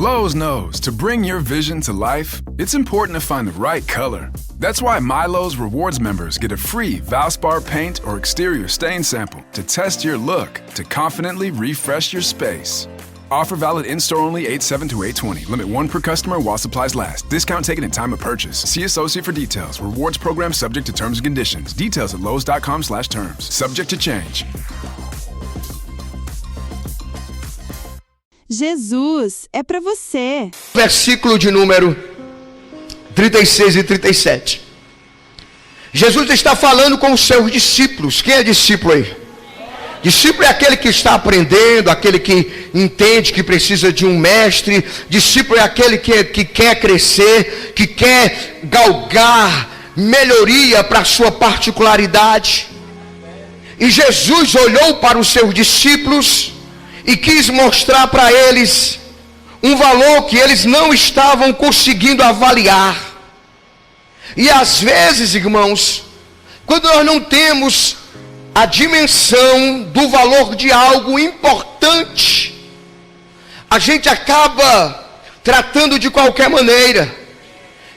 Lowe's knows to bring your vision to life, it's important to find the right color. That's why MyLowe's Rewards members get a free Valspar paint or exterior stain sample to test your look to confidently refresh your space. Offer valid in-store only 8/7 to 8/20. Limit 1 per customer while supplies last. Discount taken in time of purchase. See associate for details. Rewards program subject to terms and conditions. Details at lowes.com/terms. Subject to change. Jesus é para você. Versículo de número 36 e 37. Jesus está falando com os seus discípulos. Quem é discípulo aí? Discípulo é aquele que está aprendendo, aquele que entende que precisa de um mestre. Discípulo é aquele que quer crescer, que quer galgar melhoria para a sua particularidade. E Jesus olhou para os seus discípulos e quis mostrar para eles um valor que eles não estavam conseguindo avaliar. E às vezes, irmãos, quando nós não temos a dimensão do valor de algo importante, a gente acaba tratando de qualquer maneira.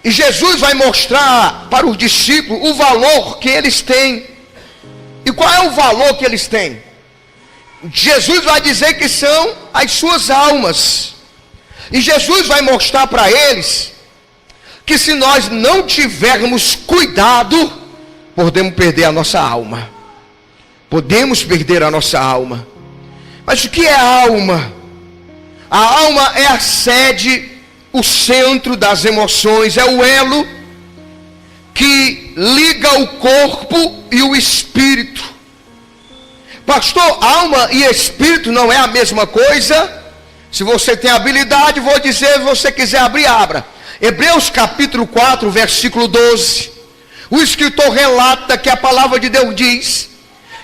E Jesus vai mostrar para os discípulos o valor que eles têm. E qual é o valor que eles têm? Jesus vai dizer que são as suas almas. E Jesus vai mostrar para eles que se nós não tivermos cuidado, podemos perder a nossa alma. Podemos perder a nossa alma. Mas o que é a alma? A alma é a sede, o centro das emoções, é o elo que liga o corpo e o espírito. Pastor, alma e espírito não é a mesma coisa? Se você tem habilidade, vou dizer, se você quiser abrir, abra. Hebreus capítulo 4, versículo 12. O escritor relata que a palavra de Deus diz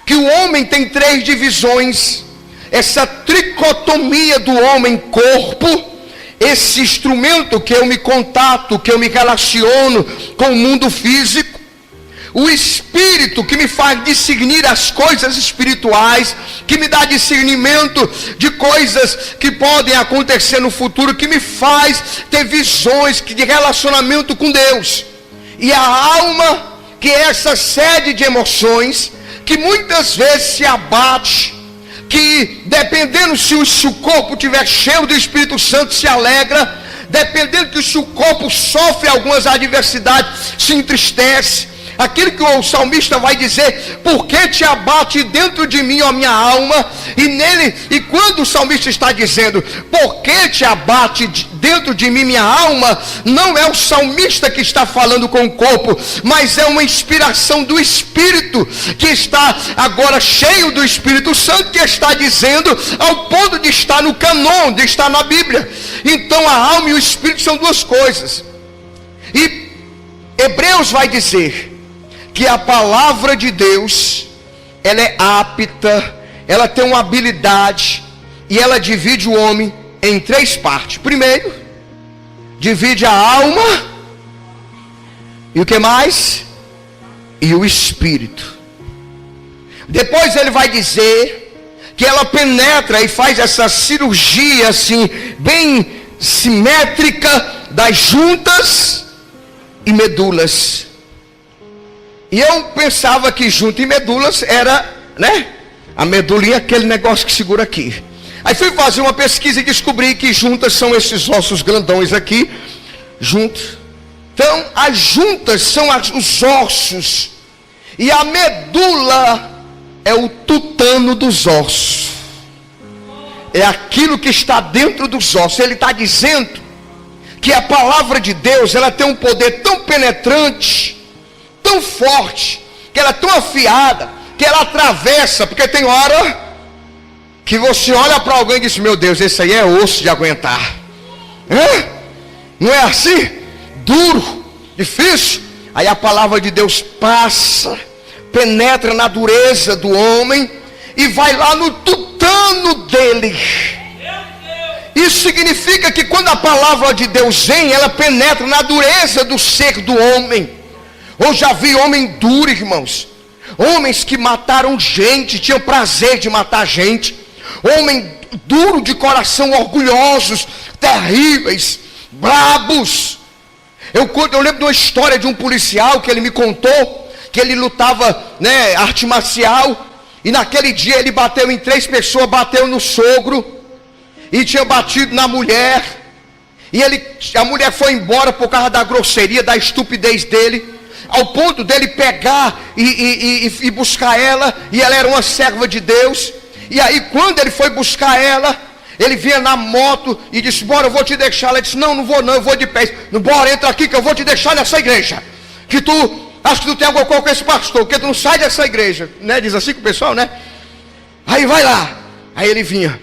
que o homem tem 3 divisões. Essa tricotomia do homem-corpo, esse instrumento que eu me contato, que eu me relaciono com o mundo físico. O espírito que me faz discernir as coisas espirituais, que me dá discernimento de coisas que podem acontecer no futuro, que me faz ter visões de relacionamento com Deus. E a alma, que é essa sede de emoções, que muitas vezes se abate, que dependendo se o corpo estiver cheio do Espírito Santo, se alegra, dependendo que se o corpo sofre algumas adversidades, se entristece. Aquilo que o salmista vai dizer: por que te abate dentro de mim, ó minha alma? E quando o salmista está dizendo por que te abate dentro de mim, minha alma, não é o salmista que está falando com o corpo, mas é uma inspiração do Espírito, que está agora cheio do Espírito Santo, que está dizendo, ao ponto de estar no canon, de estar na Bíblia. Então a alma e o Espírito são duas coisas. E Hebreus vai dizer que a palavra de Deus, ela é apta, ela tem uma habilidade, e ela divide o homem em 3 partes. Primeiro, divide a alma, e o que mais? E o espírito. Depois ele vai dizer que ela penetra e faz essa cirurgia assim, bem simétrica, das juntas e medulas. E eu pensava que junta e medulas era, a medulinha é aquele negócio que segura aqui. Aí fui fazer uma pesquisa e descobri que juntas são esses ossos grandões aqui, juntos. Então, as juntas são os ossos. E a medula é o tutano dos ossos. É aquilo que está dentro dos ossos. Ele está dizendo que a palavra de Deus, ela tem um poder tão penetrante, tão forte, que ela é tão afiada, que ela atravessa. Porque tem hora que você olha para alguém e diz: meu Deus, esse aí é osso de aguentar. Não é assim? Duro, difícil. Aí a palavra de Deus passa, penetra na dureza do homem e vai lá no tutano dele. Isso significa que quando a palavra de Deus vem, ela penetra na dureza do ser do homem. Eu já vi homem duro, irmãos. Homens que mataram gente, tinham prazer de matar gente. duro de coração, orgulhosos, terríveis, brabos. Eu lembro de uma história de um policial que ele me contou, que ele lutava, arte marcial, e naquele dia ele bateu em 3 pessoas, bateu no sogro, e tinha batido na mulher, e a mulher foi embora por causa da grosseria, da estupidez dele, ao ponto dele pegar e buscar ela, e ela era uma serva de Deus. E aí quando ele foi buscar ela, ele vinha na moto e disse: bora, eu vou te deixar. Ela disse: não vou não, eu vou de pé. Bora, entra aqui que eu vou te deixar nessa igreja, que tu, acho que tu tem alguma coisa com esse pastor, porque tu não sai dessa igreja, diz assim com o pessoal, aí vai lá. Aí ele vinha,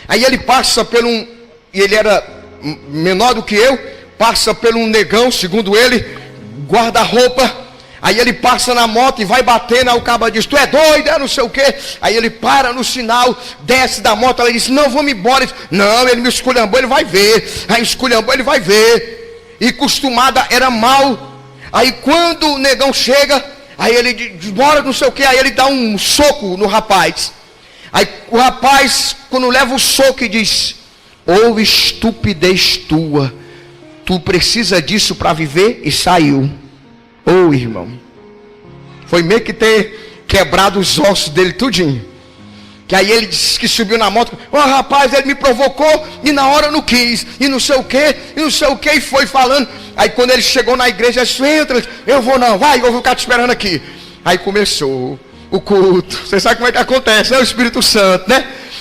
aí ele passa por e ele era menor do que eu, passa por um negão, segundo ele, guarda-roupa. Aí ele passa na moto e vai batendo. Aí o caba diz: tu é doido, não sei o que. Aí ele para no sinal, desce da moto. Ela diz: não, vamos embora. Ele diz: não, ele me esculhambou, ele vai ver. Aí esculhambou, ele vai ver. E costumada era mal. Aí quando o negão chega, aí ele diz: bora, não sei o que. Aí ele dá um soco no rapaz. Aí o rapaz, quando leva o soco, e diz: ô estupidez tua, tu precisa disso para viver? E saiu. Irmão, foi meio que ter quebrado os ossos dele tudinho. Que aí ele disse que subiu na moto: rapaz, ele me provocou e na hora eu não quis, e não sei o que, e foi falando. Aí quando ele chegou na igreja, ele disse: entra. Eu vou não, vai, eu vou ficar te esperando aqui. Aí começou o culto. Você sabe como é que acontece, O Espírito Santo,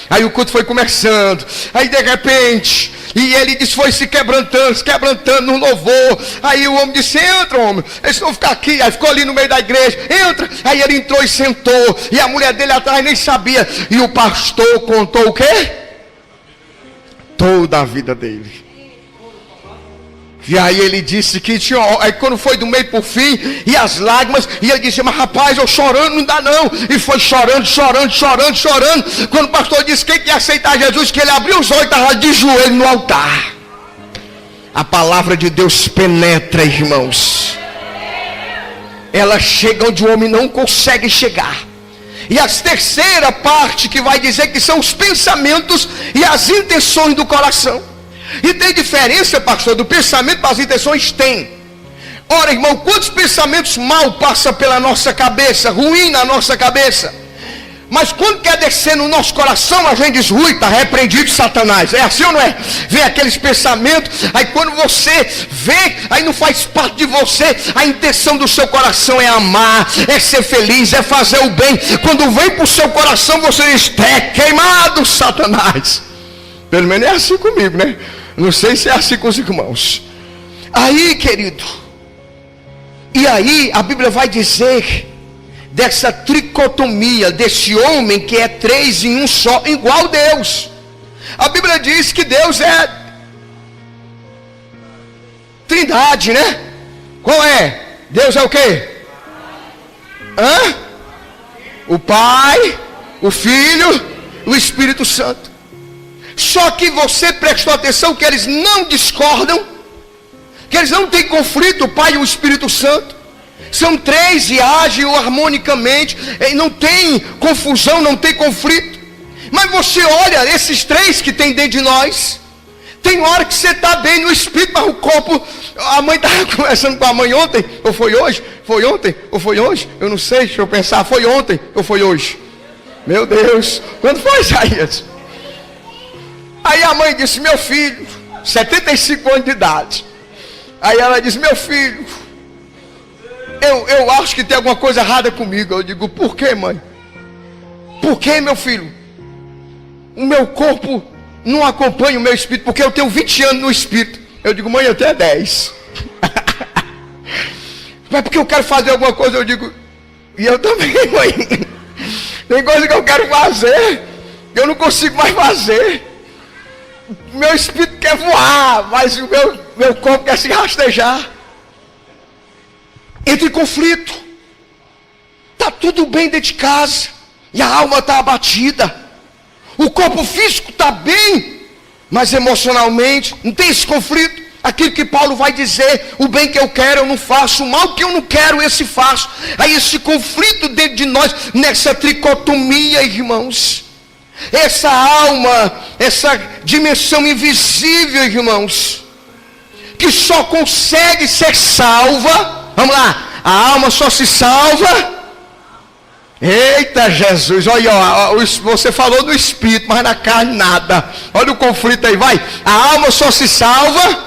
Aí o culto foi começando. Aí de repente, e ele disse, foi se quebrantando no louvor. Aí o homem disse: entra, homem. Eles vão ficar aqui. Aí ficou ali no meio da igreja: entra. Aí ele entrou e sentou. E a mulher dele atrás nem sabia. E o pastor contou o quê? Toda a vida dele. E aí ele disse que tinha, aí quando foi do meio para o fim, e as lágrimas, e ele disse: mas rapaz, eu chorando, não dá não. E foi chorando. Quando o pastor disse: quem quer aceitar Jesus, que ele abriu os olhos e estava de joelho no altar. A palavra de Deus penetra, irmãos. Ela chega onde o homem não consegue chegar. E a terceira parte que vai dizer que são os pensamentos e as intenções do coração. E tem diferença, pastor, do pensamento para as intenções? Tem. Ora, irmão, quantos pensamentos mal passam pela nossa cabeça, ruim na nossa cabeça? Mas quando quer descer no nosso coração, a gente diz: ui, está repreendido Satanás. É assim ou não é? Vem aqueles pensamentos, aí quando você vê, aí não faz parte de você. A intenção do seu coração é amar, é ser feliz, é fazer o bem. Quando vem para o seu coração, você diz: é queimado Satanás. Pelo menos é assim comigo, Não sei se é assim com os irmãos. Aí, querido, e aí a Bíblia vai dizer dessa tricotomia, desse homem que é 3 em um só, igual Deus. A Bíblia diz que Deus é Trindade, Qual é? Deus é o quê? O Pai, o Filho, o Espírito Santo. Só que você prestou atenção que eles não discordam, que eles não têm conflito, o Pai e o Espírito Santo. São 3 e agem harmonicamente, e não tem confusão, não tem conflito. Mas você olha esses 3 que tem dentro de nós. Tem hora que você está bem no espírito, mas o corpo... A mãe estava conversando com a mãe ontem, ou foi hoje? Foi ontem, ou foi hoje? Eu não sei, deixa eu pensar, foi ontem, ou foi hoje? Meu Deus, quando foi, Isaías? Aí a mãe disse: meu filho, 75 anos de idade. Aí ela disse: meu filho, eu acho que tem alguma coisa errada comigo. Eu digo: por quê, mãe? Por quê, meu filho? O meu corpo não acompanha o meu espírito, porque eu tenho 20 anos no espírito. Eu digo: mãe, eu tenho 10. Mas porque eu quero fazer alguma coisa. Eu digo: e eu também, mãe. Tem coisa que eu quero fazer, eu não consigo mais fazer. Meu espírito quer voar, mas o meu corpo quer se rastejar. Entra em conflito. Está tudo bem dentro de casa, e a alma está abatida. O corpo físico está bem, mas emocionalmente não tem esse conflito. Aquilo que Paulo vai dizer: o bem que eu quero eu não faço, o mal que eu não quero esse faço. Aí esse conflito dentro de nós, nessa tricotomia, irmãos. Essa alma, essa dimensão invisível, irmãos, que só consegue ser salva. Vamos lá, a alma só se salva. Eita Jesus, olha, você falou no espírito, mas na carne nada. Olha o conflito aí, vai. A alma só se salva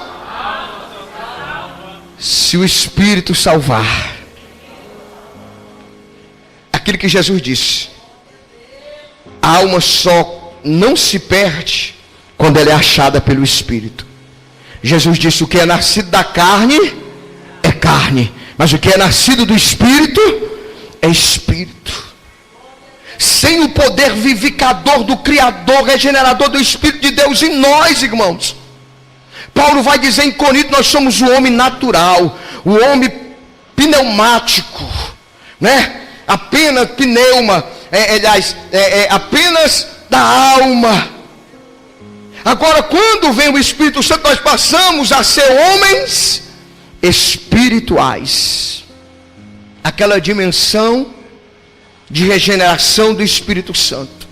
se o espírito salvar. Aquilo que Jesus disse: a alma só não se perde quando ela é achada pelo espírito. Jesus disse: o que é nascido da carne é carne, mas o que é nascido do espírito é espírito. Sem o poder vivificador do Criador, regenerador do Espírito de Deus em nós, irmãos. Paulo vai dizer em Corinto: nós somos o homem natural, o homem pneumático, né? Apenas pneuma, apenas da alma. Agora, quando vem o Espírito Santo, nós passamos a ser homens espirituais. Aquela dimensão de regeneração do Espírito Santo.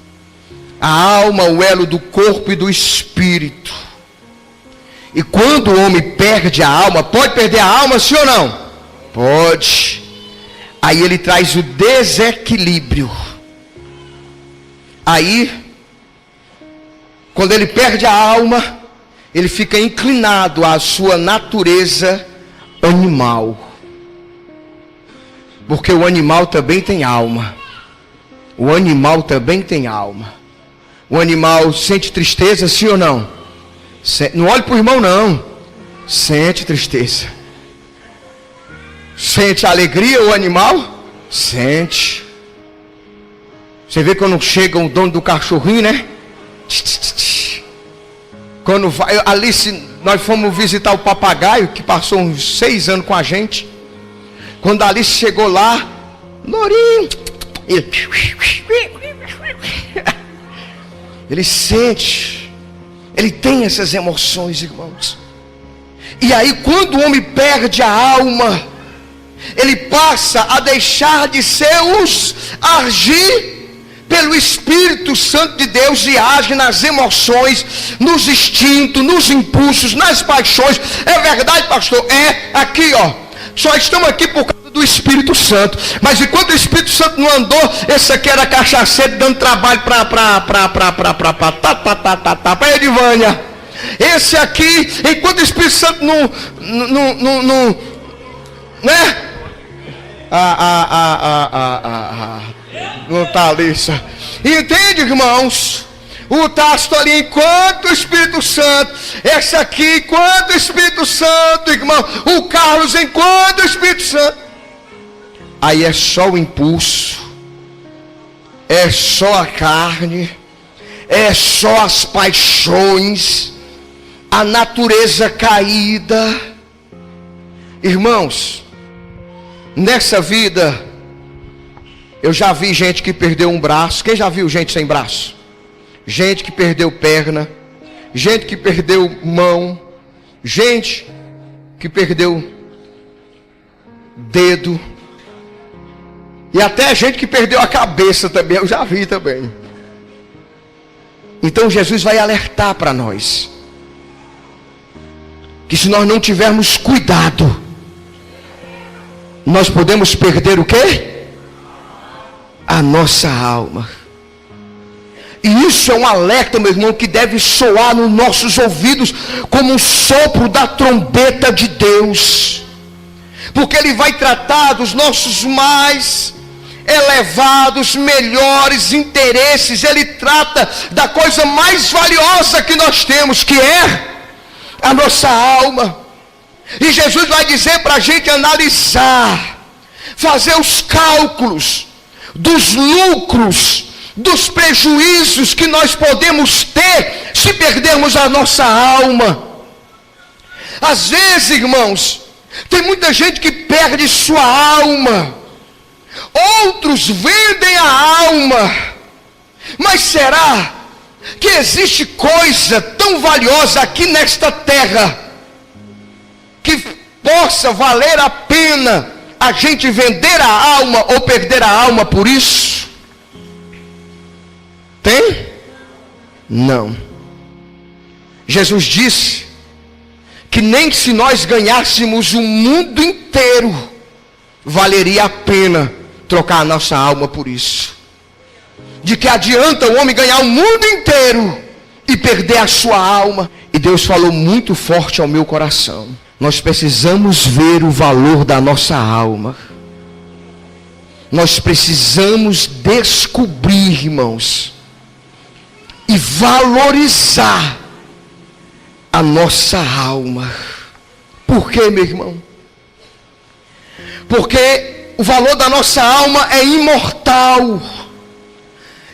A alma, o elo do corpo e do espírito. E quando o homem perde a alma, pode perder a alma, sim ou não? Pode. Aí ele traz o desequilíbrio. Aí, quando ele perde a alma, ele fica inclinado à sua natureza animal. Porque o animal também tem alma. O animal também tem alma. O animal sente tristeza, sim ou não? Não olhe para o irmão, não. Sente tristeza. Sente alegria o animal? Sente. Você vê quando chega o dono do cachorrinho, né? Quando vai, Alice, nós fomos visitar o papagaio, que passou uns 6 anos com a gente. Quando a Alice chegou lá, Lourinho, ele sente, ele tem essas emoções, irmãos. E aí, quando o homem perde a alma, ele passa a deixar de ser agir pelo Espírito Santo de Deus e age nas emoções, nos instintos, nos impulsos, nas paixões. É verdade, pastor? É, aqui ó, só estamos aqui por causa do Espírito Santo. Mas enquanto o Espírito Santo não andou, esse aqui era cachaceiro dando trabalho para Edivânia. Esse aqui, enquanto o Espírito Santo não né? Não está ali. Entende, irmãos? O Tasto ali, enquanto o Espírito Santo. Esse aqui, enquanto o Espírito Santo, irmão. O Carlos, enquanto o Espírito Santo. Aí é só o impulso, é só a carne, é só as paixões, a natureza caída. Irmãos, nessa vida, eu já vi gente que perdeu um braço. Quem já viu gente sem braço? Gente que perdeu perna, gente que perdeu mão, gente que perdeu dedo, e até gente que perdeu a cabeça também, eu já vi também. Então Jesus vai alertar para nós, que se nós não tivermos cuidado, nós podemos perder o quê? A nossa alma. E isso é um alerta, meu irmão, que deve soar nos nossos ouvidos como um sopro da trombeta de Deus. Porque Ele vai tratar dos nossos mais elevados, melhores interesses. Ele trata da coisa mais valiosa que nós temos, que é a nossa alma. E Jesus vai dizer para a gente analisar, fazer os cálculos dos lucros, dos prejuízos que nós podemos ter se perdermos a nossa alma. Às vezes, irmãos, tem muita gente que perde sua alma. Outros vendem a alma. Mas será que existe coisa tão valiosa aqui nesta terra que possa valer a pena a gente vender a alma ou perder a alma por isso? Tem? Não. Jesus disse que nem se nós ganhássemos o mundo inteiro, valeria a pena trocar a nossa alma por isso. De que adianta o homem ganhar o mundo inteiro e perder a sua alma? E Deus falou muito forte ao meu coração: nós precisamos ver o valor da nossa alma. Nós precisamos descobrir, irmãos, e valorizar a nossa alma. Por quê, meu irmão? Porque o valor da nossa alma é imortal.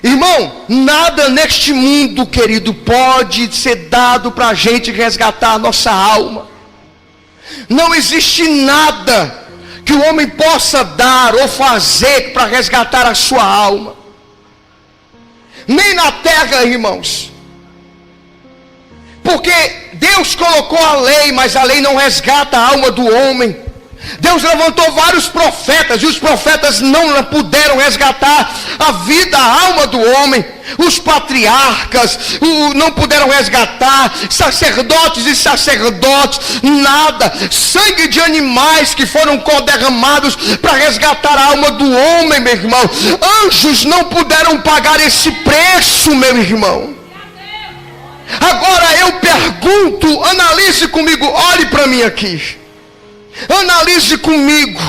Irmão, nada neste mundo, querido, pode ser dado para a gente resgatar a nossa alma. Não existe nada que o homem possa dar ou fazer para resgatar a sua alma. Nem na terra, irmãos. Porque Deus colocou a lei, mas a lei não resgata a alma do homem. Deus levantou vários profetas, e os profetas não puderam resgatar a vida, a alma do homem. Os patriarcas não puderam resgatar, sacerdotes e sacerdotes, nada. Sangue de animais que foram derramados para resgatar a alma do homem, meu irmão. Anjos não puderam pagar esse preço, meu irmão. Agora eu pergunto, analise comigo, olhe para mim aqui. Analise comigo.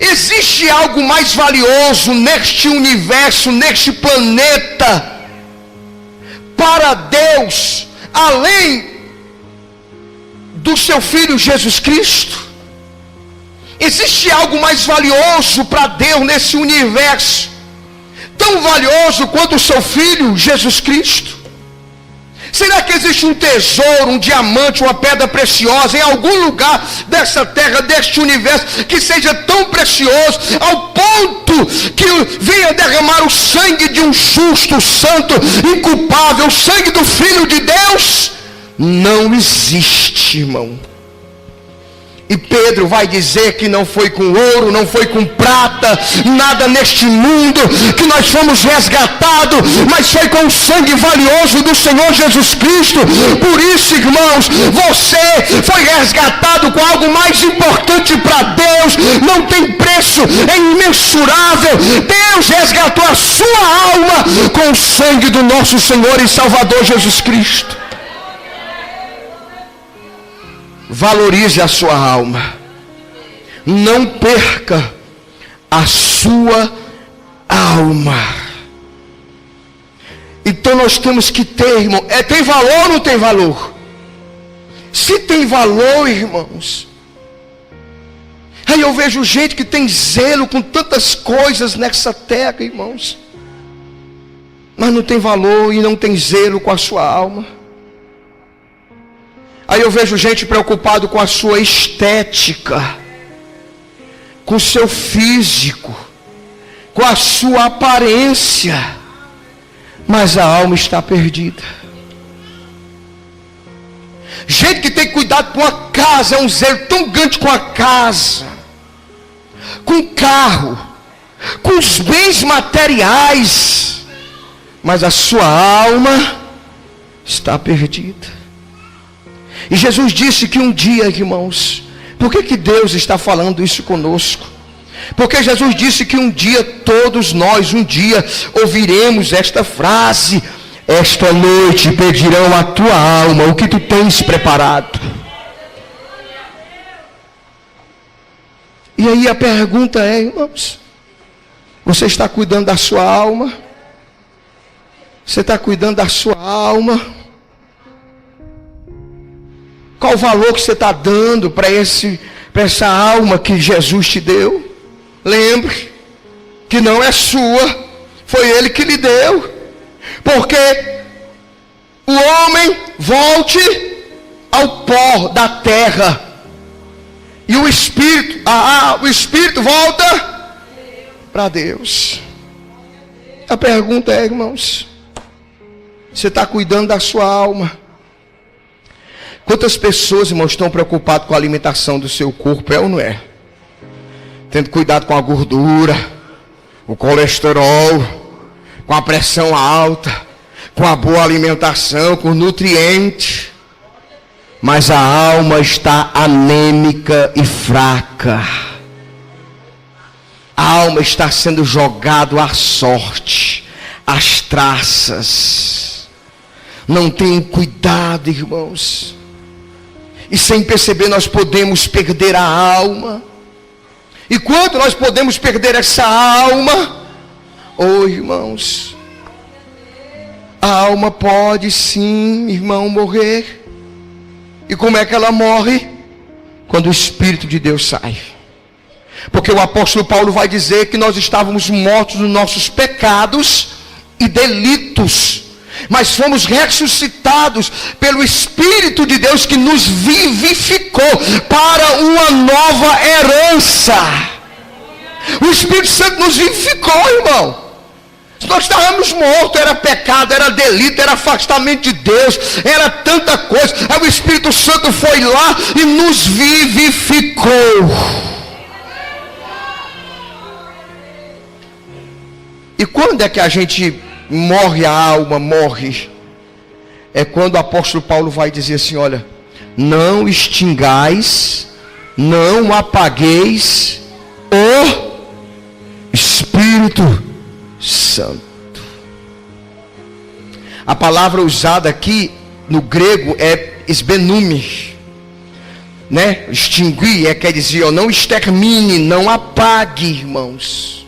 Existe algo mais valioso neste universo, neste planeta, para Deus, além do seu Filho Jesus Cristo? Existe algo mais valioso para Deus nesse universo, tão valioso quanto o seu Filho Jesus Cristo? Será que existe um tesouro, um diamante, uma pedra preciosa em algum lugar dessa terra, deste universo, que seja tão precioso ao ponto que venha derramar o sangue de um justo, santo, inculpável, o sangue do Filho de Deus? Não existe, irmão. E Pedro vai dizer que não foi com ouro, não foi com prata, nada neste mundo que nós fomos resgatados, mas foi com o sangue valioso do Senhor Jesus Cristo. Por isso, irmãos, você foi resgatado com algo mais importante para Deus. Não tem preço, é imensurável. Deus resgatou a sua alma com o sangue do nosso Senhor e Salvador Jesus Cristo. Valorize a sua alma. Não perca a sua alma. Então nós temos que ter, irmão. Tem valor ou não tem valor? Se tem valor, irmãos. Aí eu vejo gente que tem zelo com tantas coisas nessa terra, irmãos, mas não tem valor e não tem zelo com a sua alma. Aí eu vejo gente preocupado com a sua estética, com o seu físico, com a sua aparência, mas a alma está perdida. Gente que tem cuidado com a casa, é um zelo tão grande com a casa, com o carro, com os bens materiais, mas a sua alma está perdida. E Jesus disse que um dia, irmãos, por que Deus está falando isso conosco? Porque Jesus disse que um dia, todos nós, ouviremos esta frase: esta noite pedirão a tua alma, o que tu tens preparado? E aí a pergunta é, irmãos, você está cuidando da sua alma? Você está cuidando da sua alma? Qual o valor que você está dando para essa alma que Jesus te deu? Lembre que não é sua, foi Ele que lhe deu. Porque o homem volte ao pó da terra, e o espírito volta para Deus. A pergunta é, irmãos, você está cuidando da sua alma? Quantas pessoas, irmãos, estão preocupadas com a alimentação do seu corpo, é ou não é? Tendo cuidado com a gordura, o colesterol, com a pressão alta, com a boa alimentação, com nutrientes, mas a alma está anêmica e fraca. A alma está sendo jogada à sorte, às traças. Não tenham cuidado, irmãos. E sem perceber nós podemos perder a alma. E quando nós podemos perder essa alma, irmãos, a alma pode sim, irmão, morrer. E como é que ela morre? Quando o Espírito de Deus sai. Porque o apóstolo Paulo vai dizer que nós estávamos mortos nos nossos pecados e delitos, mas fomos ressuscitados pelo Espírito de Deus que nos vivificou para uma nova herança. O Espírito Santo nos vivificou, irmão. Se nós estávamos mortos, era pecado, era delito, era afastamento de Deus, era tanta coisa. Aí o Espírito Santo foi lá e nos vivificou. E quando é que a gente morre, a alma morre? É quando o apóstolo Paulo vai dizer assim, olha, não extingais, não apagueis o Espírito Santo. A palavra usada aqui no grego é esbenume, né? Extinguir quer dizer, ó, não extermine, não apague, irmãos.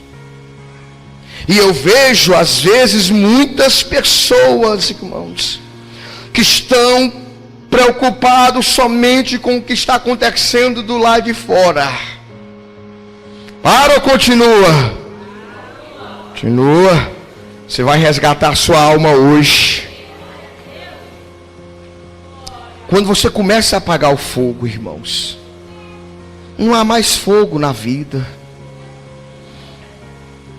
E eu vejo às vezes muitas pessoas, irmãos, que estão preocupados somente com o que está acontecendo do lado de fora. Para ou continua? Continua. Você vai resgatar a sua alma hoje. Quando você começa a apagar o fogo, irmãos, não há mais fogo na vida.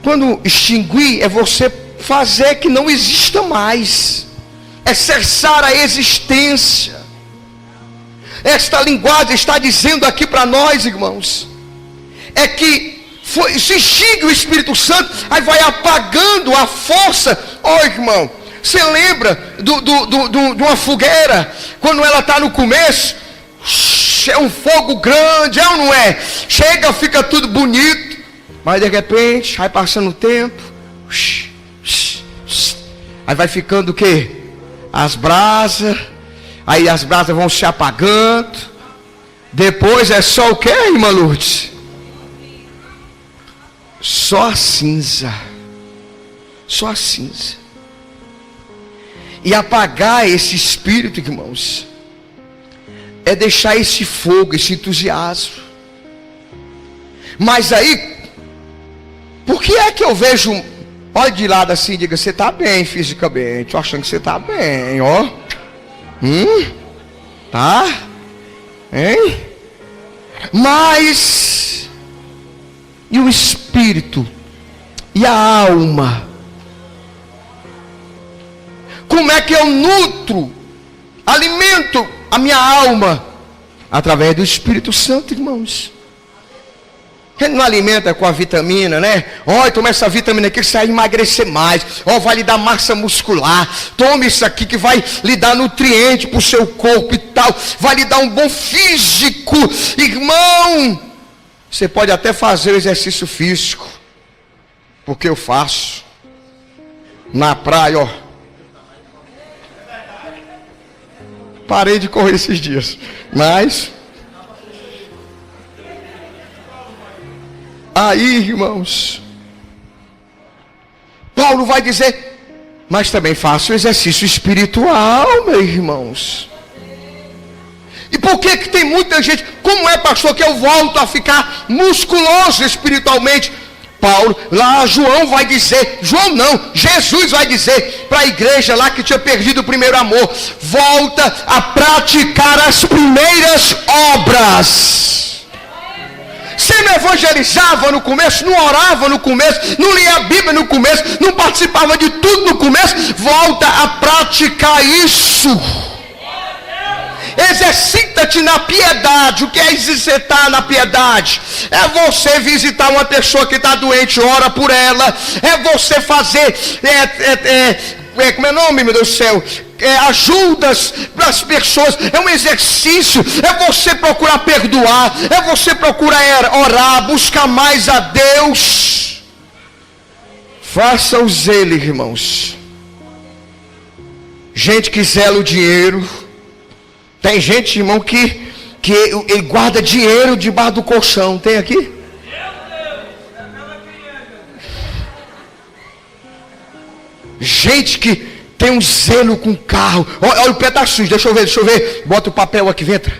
Quando extinguir é você fazer que não exista mais, é cessar a existência. Esta linguagem está dizendo aqui para nós, irmãos, é que se extingue o Espírito Santo, aí vai apagando a força. Irmão, você lembra de uma fogueira, quando ela está no começo, é um fogo grande, é ou não é? Chega, fica tudo bonito. Mas de repente, vai passando o tempo, aí vai ficando o quê? As brasas, aí as brasas vão se apagando, depois é só o quê, irmã Lourdes? Só a cinza, só a cinza. E apagar esse espírito, irmãos, é deixar esse fogo, esse entusiasmo. Mas aí, por que é que eu vejo, olha de lado assim, diga, você está bem fisicamente, estou achando que você está bem, ó. Tá? Hein? Mas, e o espírito? E a alma? Como é que eu nutro, alimento a minha alma? Através do Espírito Santo, irmãos. Ele não alimenta com a vitamina, né? Toma essa vitamina aqui que você vai emagrecer mais. Vai lhe dar massa muscular. Tome isso aqui que vai lhe dar nutriente para o seu corpo e tal. Vai lhe dar um bom físico. Irmão, você pode até fazer o exercício físico. Porque eu faço. Na praia, Parei de correr esses dias. Mas aí, irmãos, Paulo vai dizer, mas também faço exercício espiritual, meus irmãos. E por que tem muita gente, como é, pastor, que eu volto a ficar musculoso espiritualmente? Paulo, lá João vai dizer, João não, Jesus vai dizer para a igreja lá que tinha perdido o primeiro amor, volta a praticar as primeiras obras. Você não evangelizava no começo, não orava no começo, não lia a Bíblia no começo, não participava de tudo no começo, volta a praticar isso. Exercita-te na piedade. O que é exercitar na piedade? É você visitar uma pessoa que está doente, ora por ela. É você fazer como é o nome, meu Deus do céu? Ajudas para as pessoas. É um exercício. É você procurar perdoar. É você procurar orar, buscar mais a Deus. Faça o zelo, irmãos. Gente que zela o dinheiro. Tem gente, irmão, que ele guarda dinheiro debaixo do colchão. Tem aqui? Gente que tem um zelo com carro. Olha o pé tá sujo, deixa eu ver. Bota o papel aqui, entra.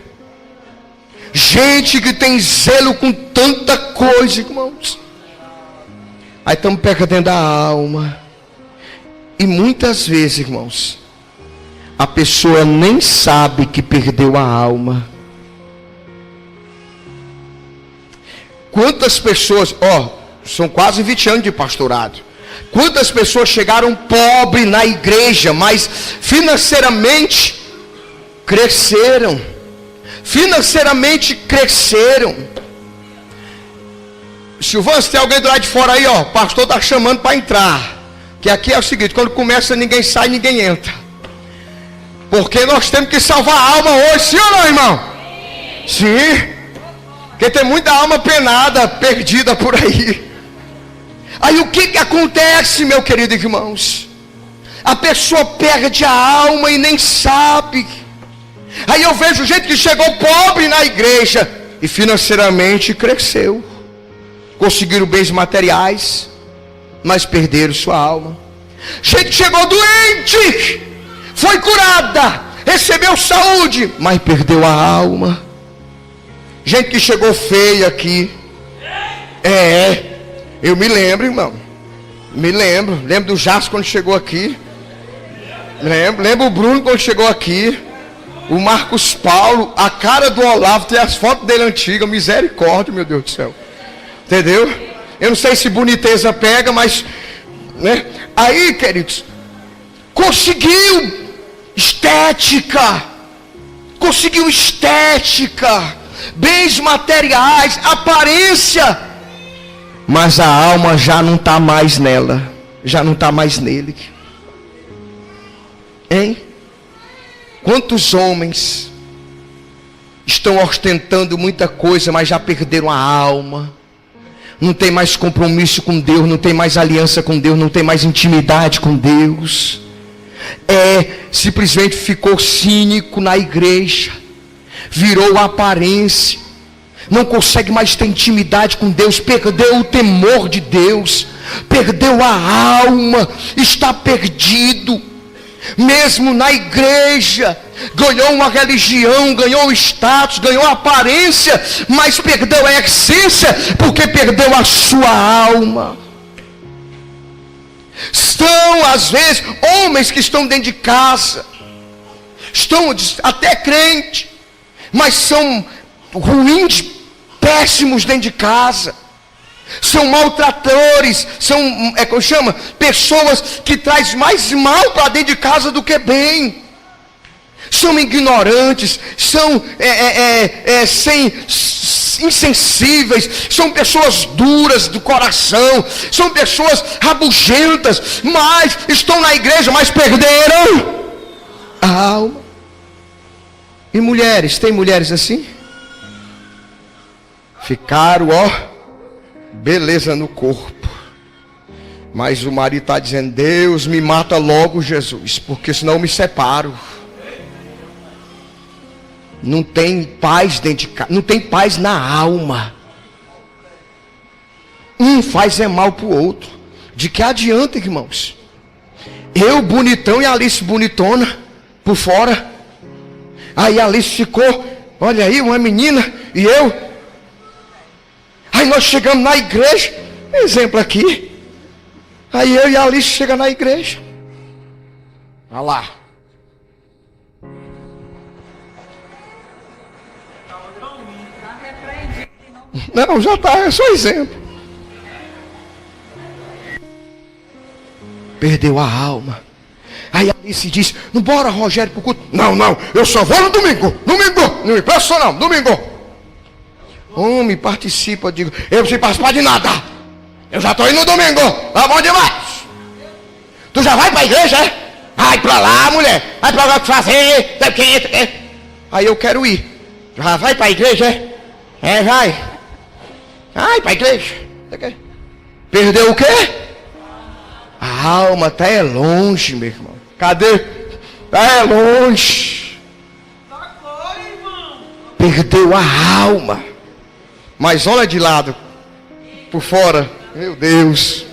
Gente que tem zelo com tanta coisa, irmãos. Aí estamos perdendo a alma. E muitas vezes, irmãos, a pessoa nem sabe que perdeu a alma. Quantas pessoas, são quase 20 anos de pastorado. Quantas pessoas chegaram pobres na igreja, mas financeiramente cresceram. Silvano, se tem alguém do lado de fora aí, o pastor está chamando para entrar. Que aqui é o seguinte, quando começa ninguém sai, ninguém entra. Porque nós temos que salvar a alma hoje, sim ou não, irmão? Sim. Porque tem muita alma penada, perdida por aí. Aí o que acontece, meu querido irmãos? A pessoa perde a alma e nem sabe. Aí eu vejo gente que chegou pobre na igreja e financeiramente cresceu. Conseguiram bens materiais, mas perderam sua alma. Gente que chegou doente, foi curada, recebeu saúde, mas perdeu a alma. Gente que chegou feia aqui. Eu me lembro, irmão. Lembro do Jasper quando chegou aqui. Lembro o Bruno quando chegou aqui. O Marcos Paulo, a cara do Olavo, tem as fotos dele antigas. Misericórdia, meu Deus do céu. Entendeu? Eu não sei se boniteza pega, mas, né? Aí, queridos, conseguiu estética, bens materiais, aparência. Mas a alma já não está mais nela. Já não está mais nele. Hein? Quantos homens estão ostentando muita coisa, mas já perderam a alma? Não tem mais compromisso com Deus, não tem mais aliança com Deus, não tem mais intimidade com Deus. Simplesmente ficou cínico na igreja. Virou aparência. Não consegue mais ter intimidade com Deus, perdeu o temor de Deus, perdeu a alma, está perdido. Mesmo na igreja, ganhou uma religião, ganhou status, ganhou aparência, mas perdeu a essência, porque perdeu a sua alma. São às vezes homens que estão dentro de casa, estão até crentes, mas são ruins, péssimos dentro de casa. São maltratores, são, como chama? Pessoas que traz mais mal para dentro de casa do que bem. São ignorantes, são insensíveis, são pessoas duras do coração, são pessoas rabugentas, mas estão na igreja, mas perderam a alma. E mulheres, tem mulheres assim? Ficaram, beleza no corpo, mas o marido está dizendo: Deus, me mata logo, Jesus, porque senão eu me separo. Não tem paz dentro de casa, não tem paz na alma. Um faz mal para o outro. De que adianta, irmãos? Eu bonitão e a Alice bonitona por fora. Aí a Alice ficou, olha aí, uma menina, e eu. Aí nós chegamos na igreja, exemplo aqui. Aí eu e a Alice chegamos na igreja. Olha lá. Não, já está, é só exemplo. Perdeu a alma. Aí a Alice disse: não bora, Rogério, pro culto. Não, eu só vou no domingo. Não me impeço não, domingo. Homem, participa. Eu digo: eu não sei participar de nada. Eu já estou indo no domingo. Tá bom demais. Tu já vai para a igreja, é? Vai pra lá, mulher. Vai pra lá o que fazer. Aí eu quero ir. Já vai pra igreja, é? É, vai. Vai pra igreja. Perdeu o quê? A alma até é longe, meu irmão. Cadê? É longe. Perdeu a alma. Mas olha de lado. Por fora. Meu Deus.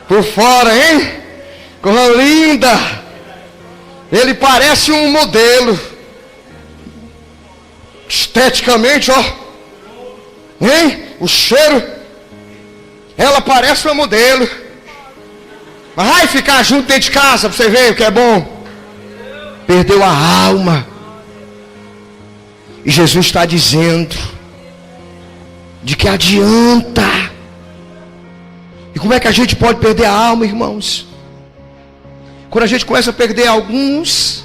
Por fora, hein? Coisa linda. Ele parece um modelo. Esteticamente, ó. Hein? O cheiro. Ela parece uma modelo. Mas vai ficar junto dentro de casa pra você ver o que é bom. Perdeu a alma. E Jesus está dizendo: de que adianta? E como é que a gente pode perder a alma, irmãos? Quando a gente começa a perder alguns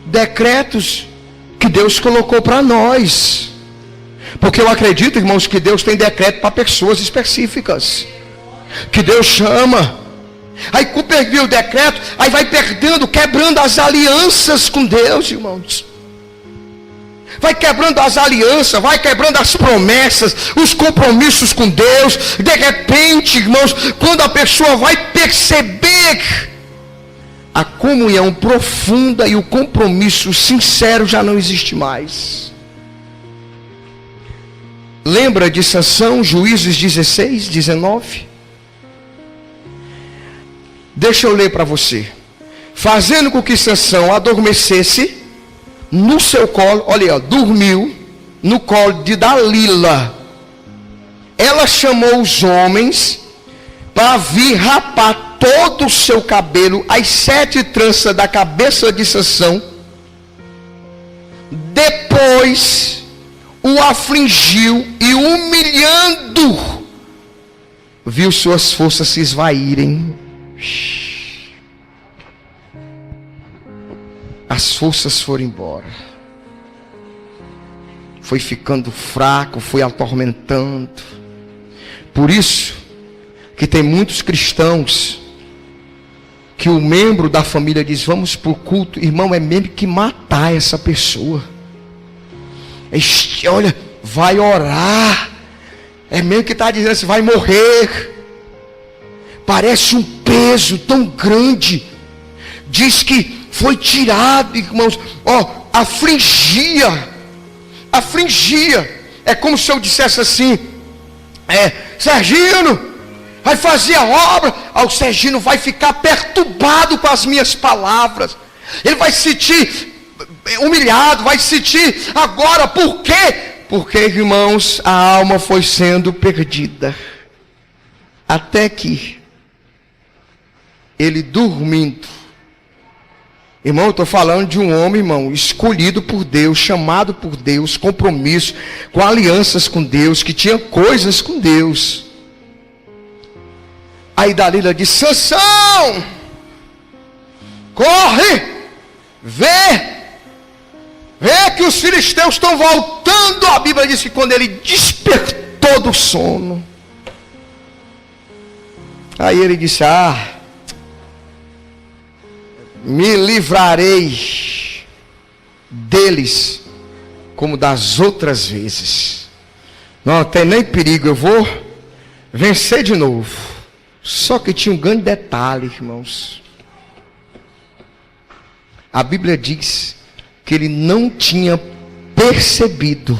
decretos que Deus colocou para nós. Porque eu acredito, irmãos, que Deus tem decreto para pessoas específicas. Que Deus chama. Aí com perder o decreto, aí vai perdendo, quebrando as alianças com Deus, irmãos. Vai quebrando as alianças, vai quebrando as promessas, os compromissos com Deus. De repente, irmãos, quando a pessoa vai perceber, a comunhão profunda e o compromisso sincero já não existe mais. Lembra de Sansão, Juízes 16, 19? Deixa eu ler para você. Fazendo com que Sansão adormecesse no seu colo, olha aí, ó, dormiu no colo de Dalila. Ela chamou os homens para vir rapar todo o seu cabelo, as 7 tranças da cabeça de Sansão. Depois o afligiu e, humilhando, viu suas forças se esvaírem. As forças foram embora. Foi ficando fraco, foi atormentando. Por isso que tem muitos cristãos que o membro da família diz: vamos para o culto. Irmão, é mesmo que matar essa pessoa. Olha, vai orar. É mesmo que está dizendo assim, vai morrer. Parece um peso tão grande. Diz que foi tirado, irmãos. Ó, afligia. É como se eu dissesse assim: Sergino, vai fazer a obra. O Sergino vai ficar perturbado com as minhas palavras. Ele vai se sentir humilhado, vai se sentir agora. Por quê? Porque, irmãos, a alma foi sendo perdida. Até que ele dormindo. Irmão, eu estou falando de um homem, irmão, escolhido por Deus, chamado por Deus, compromisso, com alianças com Deus, que tinha coisas com Deus. Aí Dalila disse: Sansão, corre, vê que os filisteus estão voltando. A Bíblia diz que quando ele despertou do sono, aí ele disse: me livrarei deles como das outras vezes. Não tem nem perigo, eu vou vencer de novo. Só que tinha um grande detalhe, irmãos. A Bíblia diz que ele não tinha percebido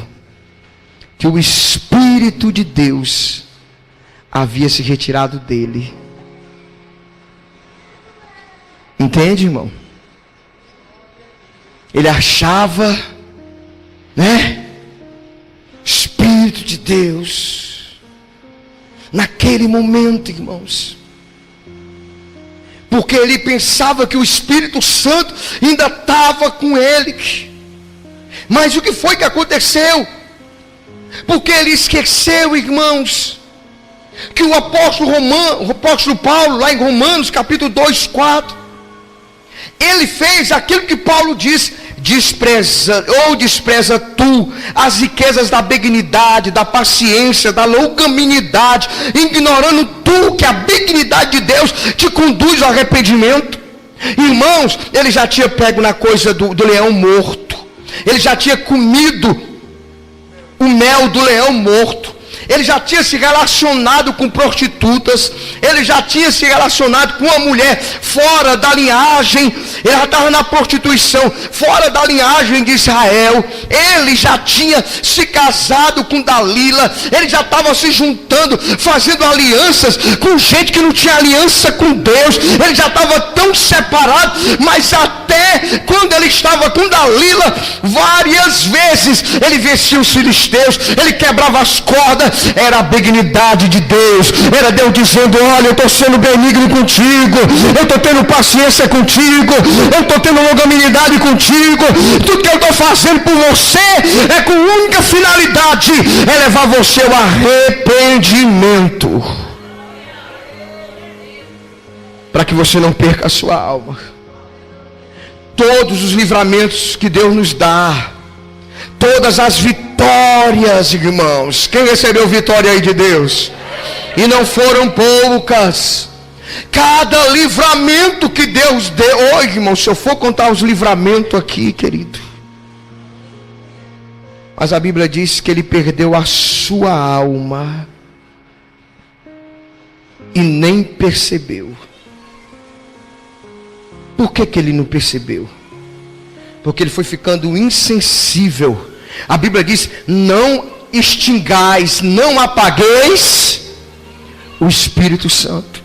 que o Espírito de Deus havia se retirado dele. Entende, irmão? Ele achava, Espírito de Deus, naquele momento, irmãos, porque ele pensava que o Espírito Santo ainda estava com ele. Mas o que foi que aconteceu? Porque ele esqueceu, irmãos, que o apóstolo Paulo, lá em Romanos capítulo 2, 4, ele fez aquilo que Paulo disse: despreza tu as riquezas da benignidade, da paciência, da longanimidade, ignorando tu que a benignidade de Deus te conduz ao arrependimento? Irmãos, ele já tinha pego na coisa do leão morto, ele já tinha comido o mel do leão morto, ele já tinha se relacionado com prostitutas, ele já tinha se relacionado com uma mulher fora da linhagem, ele já estava na prostituição, fora da linhagem de Israel, ele já tinha se casado com Dalila, ele já estava se juntando, fazendo alianças com gente que não tinha aliança com Deus, ele já estava tão separado, mas até quando ele estava com Dalila, várias vezes ele vencia os filisteus, ele quebrava as cordas. Era a benignidade de Deus, era Deus dizendo: olha, eu estou sendo benigno contigo, eu estou tendo paciência contigo, eu estou tendo longanimidade contigo, tudo que eu estou fazendo por você é com única finalidade, é levar você ao arrependimento, para que você não perca a sua alma. Todos os livramentos que Deus nos dá, todas as vitórias, irmãos, quem recebeu vitória aí de Deus? E não foram poucas. Cada livramento que Deus deu, oh, irmão, se eu for contar os livramentos aqui, querido, mas a Bíblia diz que ele perdeu a sua alma e nem percebeu. Por que ele não percebeu? Porque ele foi ficando insensível. A Bíblia diz: não extingais, não apagueis o Espírito Santo.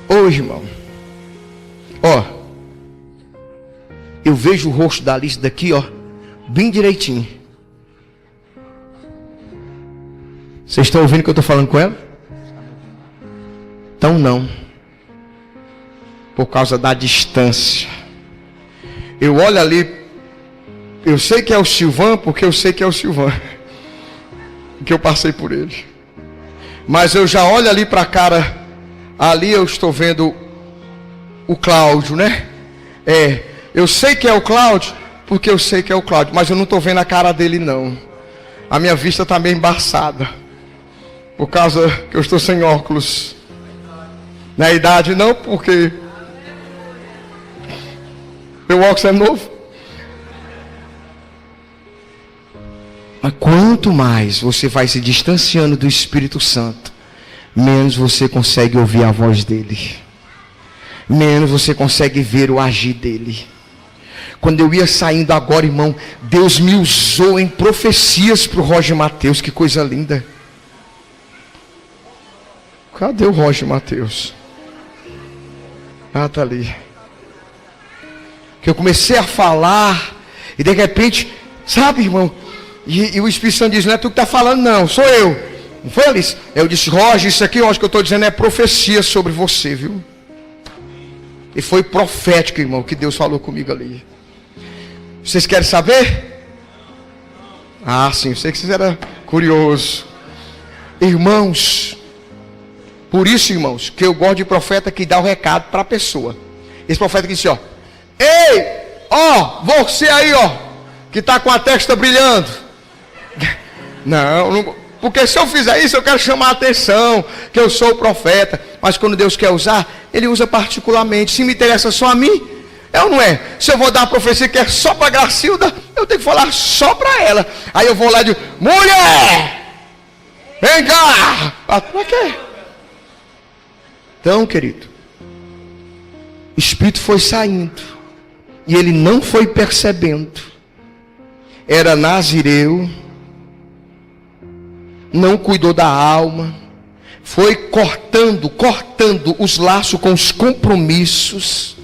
Ô irmão, ó, eu vejo o rosto da Alice daqui, ó, bem direitinho. Vocês estão ouvindo o que eu estou falando com ela? Então não, por causa da distância. Eu olho ali, eu sei que é o Silvan, porque eu sei que é o Silvan, que eu passei por ele. Mas eu já olho ali para a cara, ali eu estou vendo o Cláudio, né? Eu sei que é o Cláudio, porque eu sei que é o Cláudio, mas eu não estou vendo a cara dele não. A minha vista está meio embaçada, por causa que eu estou sem óculos. Na idade não, porque meu óculos é novo. Mas quanto mais você vai se distanciando do Espírito Santo, menos você consegue ouvir a voz dele, menos você consegue ver o agir dele. Quando eu ia saindo agora, irmão, Deus me usou em profecias para o Roger Mateus. Que coisa linda. Cadê o Roger Mateus? Ah, tá ali. Que eu comecei a falar, e de repente, sabe, irmão, e o Espírito Santo diz: não é tu que está falando não, sou eu. Não foi, Alice? Eu disse: Roger, isso aqui, eu acho que eu estou dizendo é profecia sobre você, viu? E foi profético, irmão, que Deus falou comigo ali. Vocês querem saber? Ah, sim, eu sei que vocês eram curiosos. Irmãos, por isso, irmãos, que eu gosto de profeta que dá o recado para a pessoa. Esse profeta que disse: ó, ei, ó, você aí, ó, que está com a testa brilhando. Não, porque se eu fizer isso, eu quero chamar a atenção, que eu sou o profeta. Mas quando Deus quer usar, Ele usa particularmente. Se me interessa só a mim, é ou não é? Se eu vou dar uma profecia que é só para Gracilda, eu tenho que falar só para ela. Aí eu vou lá e digo: mulher, vem cá. Para quê? Então, querido, o Espírito foi saindo, e ele não foi percebendo. Era nazireu, não cuidou da alma, foi cortando os laços com os compromissos,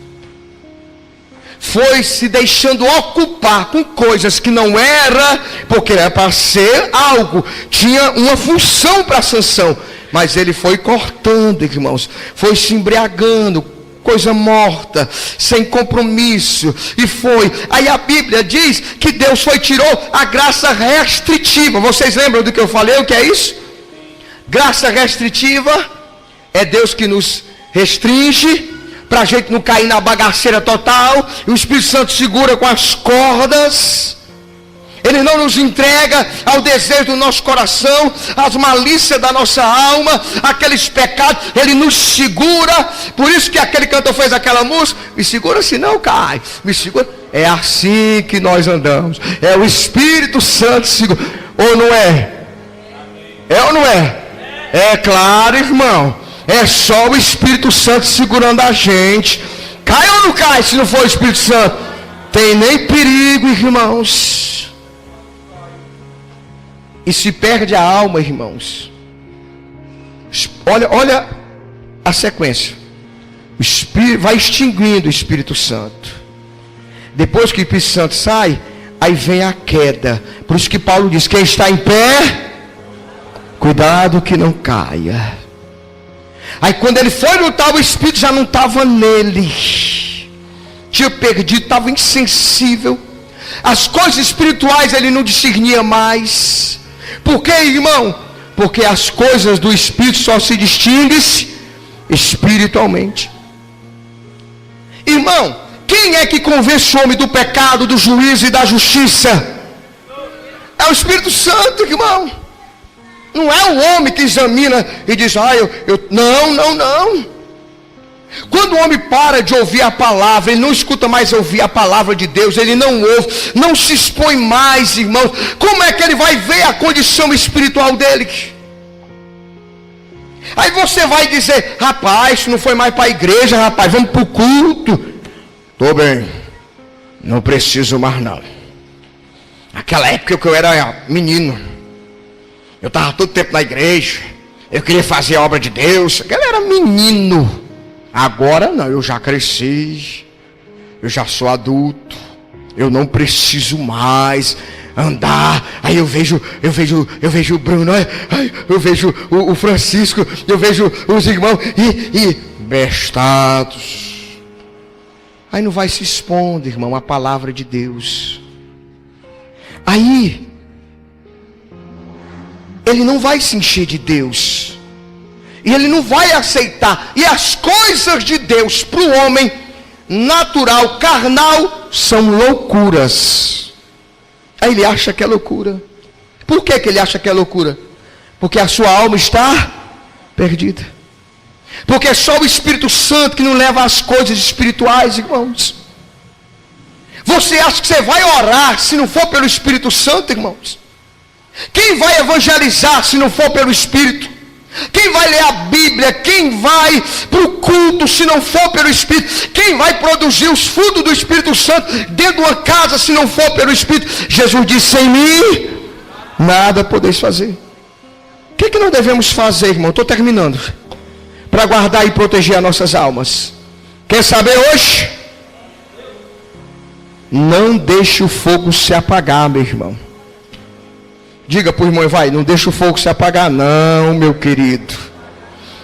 foi se deixando ocupar com coisas que não era, porque era para ser algo, tinha uma função para Sansão, mas ele foi cortando, irmãos, foi se embriagando, coisa morta, sem compromisso, e foi. Aí a Bíblia diz que Deus tirou a graça restritiva. Vocês lembram do que eu falei? O que é isso? Graça restritiva é Deus que nos restringe para a gente não cair na bagaceira total. E o Espírito Santo segura com as cordas. Ele não nos entrega ao desejo do nosso coração, às malícias da nossa alma, aqueles pecados. Ele nos segura. Por isso que aquele cantor fez aquela música: me segura senão cai, me segura. É assim que nós andamos. É o Espírito Santo segura. Ou não é? É ou não é? É claro, irmão. É só o Espírito Santo segurando a gente. Cai ou não cai se não for o Espírito Santo? Tem nem perigo, irmãos. E se perde a alma, irmãos. Olha a sequência. O Espírito vai extinguindo o Espírito Santo. Depois que o Espírito Santo sai, aí vem a queda. Por isso que Paulo diz: quem está em pé, cuidado que não caia. Aí quando ele foi lutar, o Espírito já não estava nele. Tinha perdido, estava insensível. As coisas espirituais ele não discernia mais. Por quê, irmão? Porque as coisas do Espírito só se distinguem espiritualmente. Irmão, quem é que convence o homem do pecado, do juízo e da justiça? É o Espírito Santo, irmão. Não é o homem que examina e diz: não. Quando o homem para de ouvir a palavra, ele não escuta mais ouvir a palavra de Deus, ele não ouve, não se expõe mais, irmãos. Como é que ele vai ver a condição espiritual dele? Aí você vai dizer: rapaz, não foi mais para a igreja, rapaz, vamos para o culto. Estou bem, não preciso mais não. Naquela época que eu era menino, eu estava todo tempo na igreja, eu queria fazer a obra de Deus. Ele era menino. Agora não, eu já cresci, eu já sou adulto, eu não preciso mais andar. Aí eu vejo o Bruno, eu vejo o Francisco, eu vejo os irmãos e bestados. Aí não vai se expondo, irmão, a palavra de Deus. Aí ele não vai se encher de Deus. E ele não vai aceitar. E as coisas de Deus para o homem natural, carnal, são loucuras. Aí ele acha que é loucura. Por que ele acha que é loucura? Porque a sua alma está perdida. Porque é só o Espírito Santo que não leva às coisas espirituais, irmãos. Você acha que você vai orar se não for pelo Espírito Santo, irmãos? Quem vai evangelizar se não for pelo Espírito? Quem vai ler a Bíblia? Quem vai para o culto se não for pelo Espírito? Quem vai produzir os frutos do Espírito Santo dentro de uma casa se não for pelo Espírito? Jesus disse: sem mim nada podeis fazer. O que nós devemos fazer, irmão? Estou terminando. Para guardar e proteger as nossas almas. Quer saber hoje? Não deixe o fogo se apagar, meu irmão. Diga para o irmão: vai, não deixe o fogo se apagar. Não, meu querido.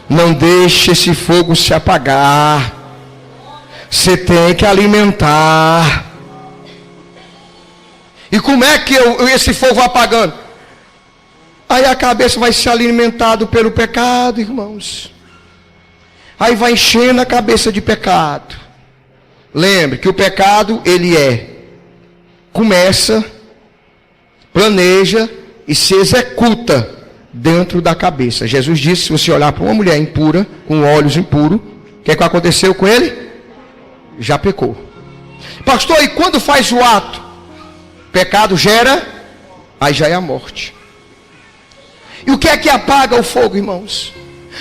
Não deixe esse fogo se apagar. Você tem que alimentar. E como é que esse fogo vai apagando? Aí a cabeça vai se alimentando pelo pecado, irmãos. Aí vai enchendo a cabeça de pecado. Lembre que o pecado, ele começa, planeja e se executa dentro da cabeça. Jesus disse: se você olhar para uma mulher impura, com olhos impuros, o que aconteceu com ele? Já pecou. Pastor, e quando faz o ato? Pecado gera, aí já é a morte. E o que é que apaga o fogo, irmãos?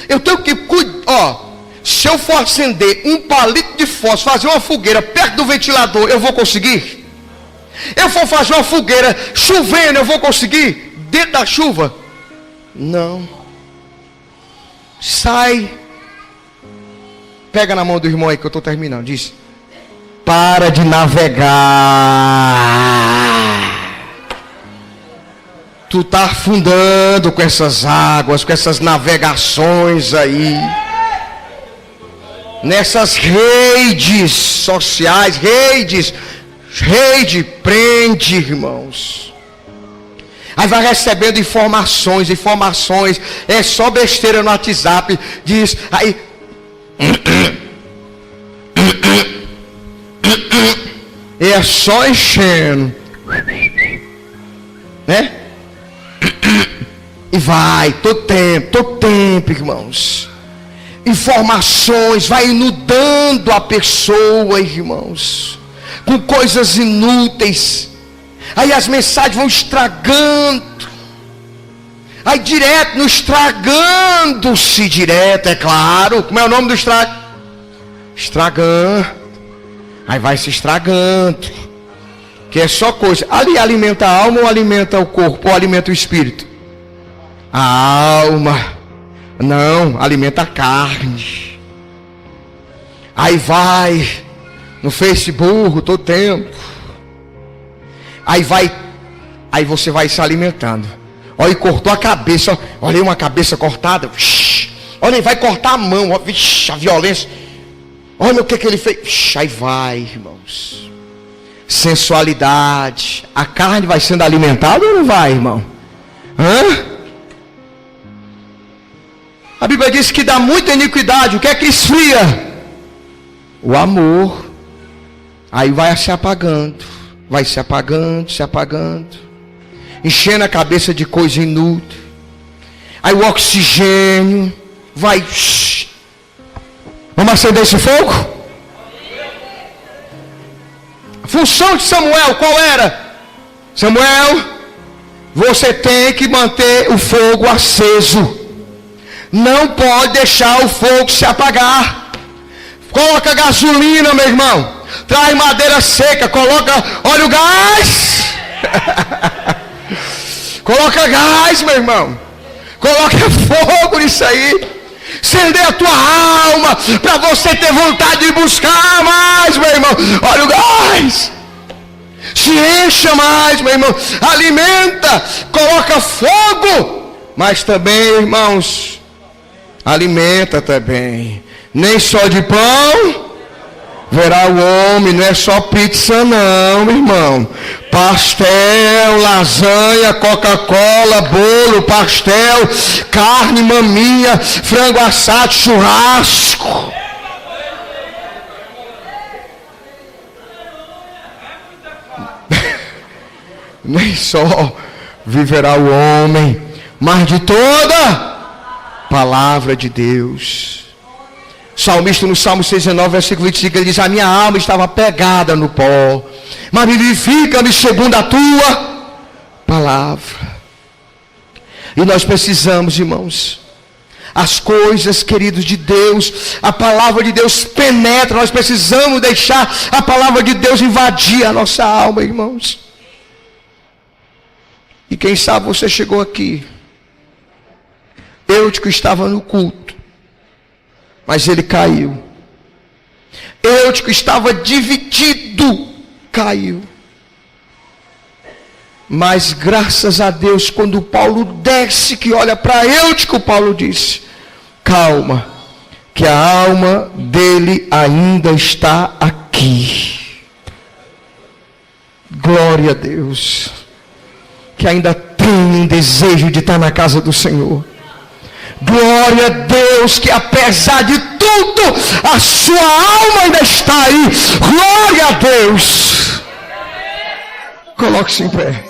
Eu tenho que cuidar. Se eu for acender um palito de fósforo, fazer uma fogueira perto do ventilador, eu vou conseguir? Eu for fazer uma fogueira chovendo, eu vou conseguir? Dentro da chuva? Não. Sai. Pega na mão do irmão aí que eu estou terminando. Diz: para de navegar. Tu está afundando com essas águas, com essas navegações aí. Nessas redes sociais, rede prende, irmãos. Aí vai recebendo informações, é só besteira no WhatsApp, diz, aí, é só enchendo, né? E vai, todo tempo, irmãos. Informações, vai inundando a pessoa, irmãos, com coisas inúteis. Aí as mensagens vão estragando. Aí direto, no estragando-se direto, é claro. Como é o nome do estragando. Aí vai se estragando. Que é só coisa. Ali alimenta a alma ou alimenta o corpo? Ou alimenta o espírito? A alma. Não, alimenta a carne. Aí vai no Facebook todo tempo. Aí você vai se alimentando. Olha, e cortou a cabeça. Olha aí, uma cabeça cortada. Olha aí, vai cortar a mão. Olha, a violência. Olha o que ele fez. Aí vai, irmãos. Sensualidade. A carne vai sendo alimentada ou não vai, irmão? A Bíblia diz que dá muita iniquidade. O que é que esfria? O amor. Aí vai se apagando. Vai se apagando, se apagando. Enchendo a cabeça de coisa inútil. Aí o oxigênio vai. Vamos acender esse fogo? A função de Samuel qual era? Samuel, você tem que manter o fogo aceso. Não pode deixar o fogo se apagar. Coloca gasolina, meu irmão. Traz madeira seca, coloca óleo gás. Coloca gás, meu irmão. Coloca fogo nisso aí. Acender a tua alma, para você ter vontade de buscar mais, meu irmão. Olha o gás. Se encha mais, meu irmão. Alimenta, coloca fogo. Mas também, irmãos, alimenta também. Nem só de pão verá o homem. Não é só pizza não, irmão. Pastel, lasanha, Coca-Cola, bolo, pastel, carne, maminha, frango assado, churrasco. Nem só viverá o homem, mas de toda palavra de Deus. O salmista no Salmo 69, versículo 25, ele diz: a minha alma estava pegada no pó, mas vivifica-me segundo a tua palavra. E nós precisamos, irmãos, as coisas, queridos, de Deus, a palavra de Deus penetra. Nós precisamos deixar a palavra de Deus invadir a nossa alma, irmãos. E quem sabe você chegou aqui, Eutico estava no culto, mas ele caiu. Eutico estava dividido, caiu. Mas graças a Deus, quando Paulo desce, que olha para Eutico, Paulo disse: calma, que a alma dele ainda está aqui. Glória a Deus, que ainda tem um desejo de estar na casa do Senhor. Glória a Deus, que apesar de tudo, a sua alma ainda está aí. Glória a Deus. Coloque-se em pé.